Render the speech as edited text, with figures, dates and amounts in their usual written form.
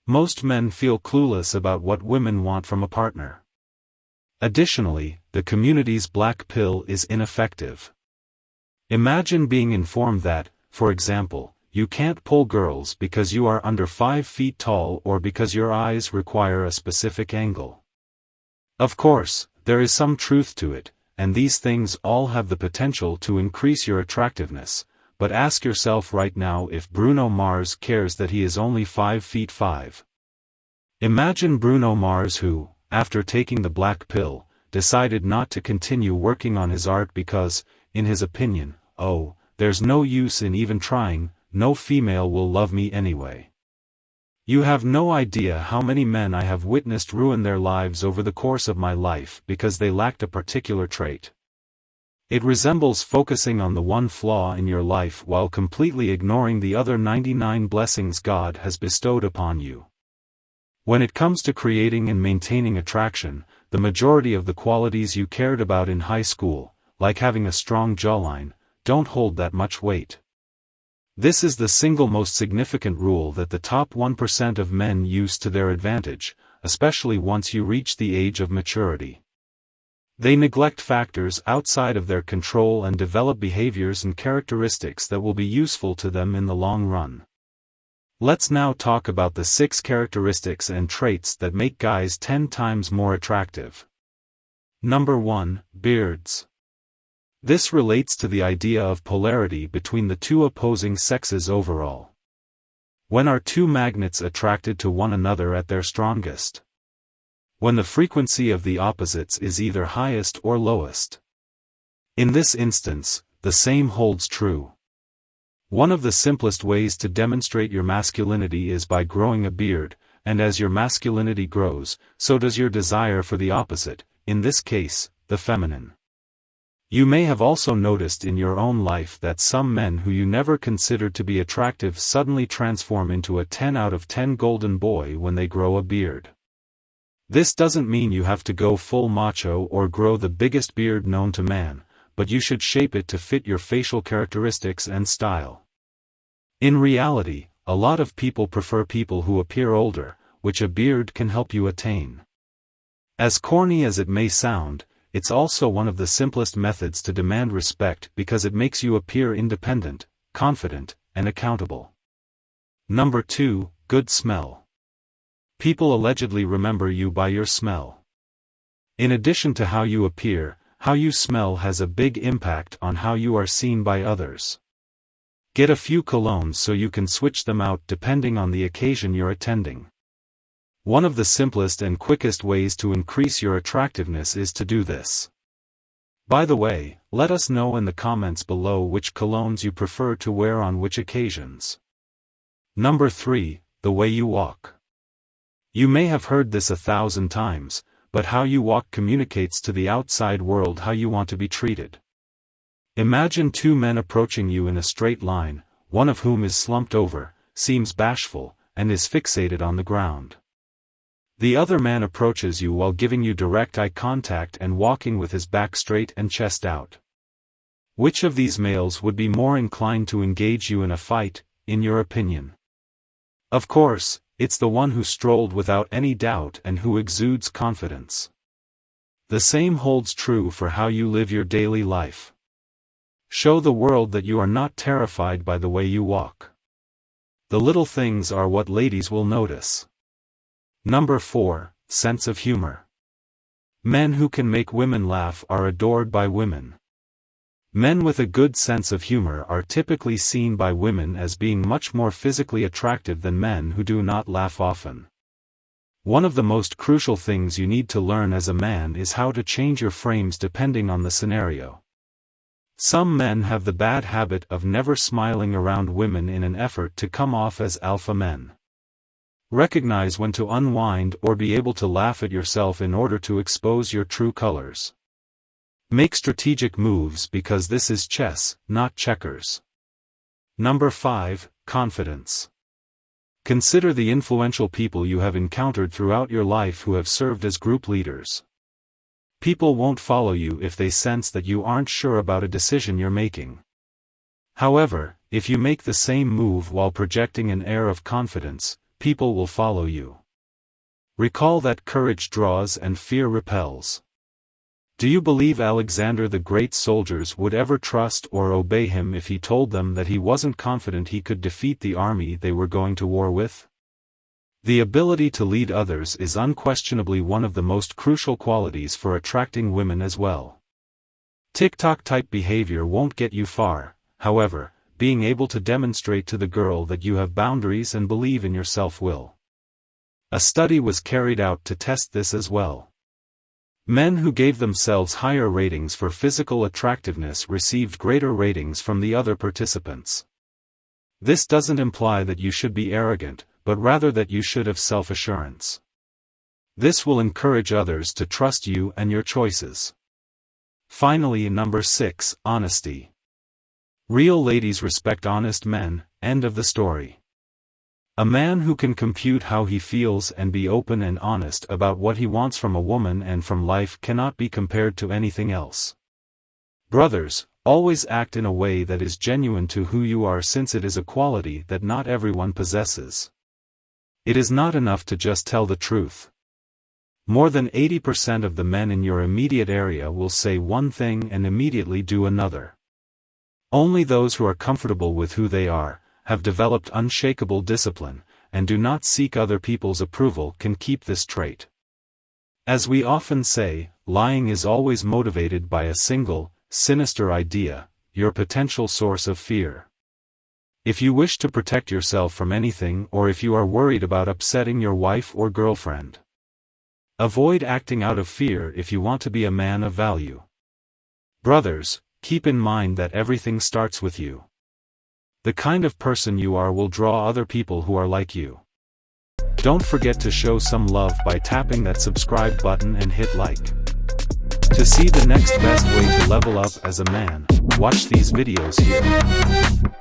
Most men feel clueless about what women want from a partner. Additionally, the community's black pill is ineffective. Imagine being informed that, for example, you can't pull girls because you are under 5 feet tall or because your eyes require a specific angle. Of course, there is some truth to it, and these things all have the potential to increase your attractiveness, but ask yourself right now if Bruno Mars cares that he is only 5 feet 5. Imagine Bruno Mars who, after taking the black pill, decided not to continue working on his art because, in his opinion, oh, there's no use in even trying, no female will love me anyway. You have no idea how many men I have witnessed ruin their lives over the course of my life because they lacked a particular trait. It resembles focusing on the one flaw in your life while completely ignoring the other 99 blessings God has bestowed upon you. When it comes to creating and maintaining attraction, the majority of the qualities you cared about in high school, like having a strong jawline, don't hold that much weight. This is the single most significant rule that the top 1% of men use to their advantage, especially once you reach the age of maturity. They neglect factors outside of their control and develop behaviors and characteristics that will be useful to them in the long run. Let's now talk about the 6 characteristics and traits that make guys 10 times more attractive. Number 1, beards. This relates to the idea of polarity between the two opposing sexes overall. When are two magnets attracted to one another at their strongest? When the frequency of the opposites is either highest or lowest. In this instance, the same holds true. One of the simplest ways to demonstrate your masculinity is by growing a beard, and as your masculinity grows, so does your desire for the opposite, in this case, the feminine. You may have also noticed in your own life that some men who you never considered to be attractive suddenly transform into a 10 out of 10 golden boy when they grow a beard. This doesn't mean you have to go full macho or grow the biggest beard known to man, but you should shape it to fit your facial characteristics and style. In reality, a lot of people prefer people who appear older, which a beard can help you attain. As corny as it may sound, it's also one of the simplest methods to demand respect because it makes you appear independent, confident, and accountable. Number 2, good smell. People allegedly remember you by your smell. In addition to how you appear, how you smell has a big impact on how you are seen by others. Get a few colognes so you can switch them out depending on the occasion you're attending. One of the simplest and quickest ways to increase your attractiveness is to do this. By the way, let us know in the comments below which colognes you prefer to wear on which occasions. Number 3, the way you walk. You may have heard this 1,000 times, but how you walk communicates to the outside world how you want to be treated. Imagine 2 men approaching you in a straight line, one of whom is slumped over, seems bashful, and is fixated on the ground. The other man approaches you while giving you direct eye contact and walking with his back straight and chest out. Which of these males would be more inclined to engage you in a fight, in your opinion? Of course, it's the one who strolled without any doubt and who exudes confidence. The same holds true for how you live your daily life. Show the world that you are not terrified by the way you walk. The little things are what ladies will notice. Number 4, sense of humor. Men who can make women laugh are adored by women. Men with a good sense of humor are typically seen by women as being much more physically attractive than men who do not laugh often. One of the most crucial things you need to learn as a man is how to change your frames depending on the scenario. Some men have the bad habit of never smiling around women in an effort to come off as alpha men. Recognize when to unwind or be able to laugh at yourself in order to expose your true colors. Make strategic moves because this is chess, not checkers. Number 5, confidence. Consider the influential people you have encountered throughout your life who have served as group leaders. People won't follow you if they sense that you aren't sure about a decision you're making. However, if you make the same move while projecting an air of confidence, people will follow you. Recall that courage draws and fear repels. Do you believe Alexander the Great's soldiers would ever trust or obey him if he told them that he wasn't confident he could defeat the army they were going to war with? The ability to lead others is unquestionably one of the most crucial qualities for attracting women as well. TikTok-type behavior won't get you far, however, being able to demonstrate to the girl that you have boundaries and believe in yourself will. A study was carried out to test this as well. Men who gave themselves higher ratings for physical attractiveness received greater ratings from the other participants. This doesn't imply that you should be arrogant, but rather that you should have self-assurance. This will encourage others to trust you and your choices. Finally, number 6, honesty. Real ladies respect honest men, end of the story. A man who can compute how he feels and be open and honest about what he wants from a woman and from life cannot be compared to anything else. Brothers, always act in a way that is genuine to who you are, since it is a quality that not everyone possesses. It is not enough to just tell the truth. More than 80% of the men in your immediate area will say one thing and immediately do another. Only those who are comfortable with who they are, have developed unshakable discipline, and do not seek other people's approval can keep this trait. As we often say, lying is always motivated by a single, sinister idea, your potential source of fear. If you wish to protect yourself from anything, or if you are worried about upsetting your wife or girlfriend, avoid acting out of fear if you want to be a man of value. Brothers, keep in mind that everything starts with you. The kind of person you are will draw other people who are like you. Don't forget to show some love by tapping that subscribe button and hit like. To see the next best way to level up as a man, watch these videos here.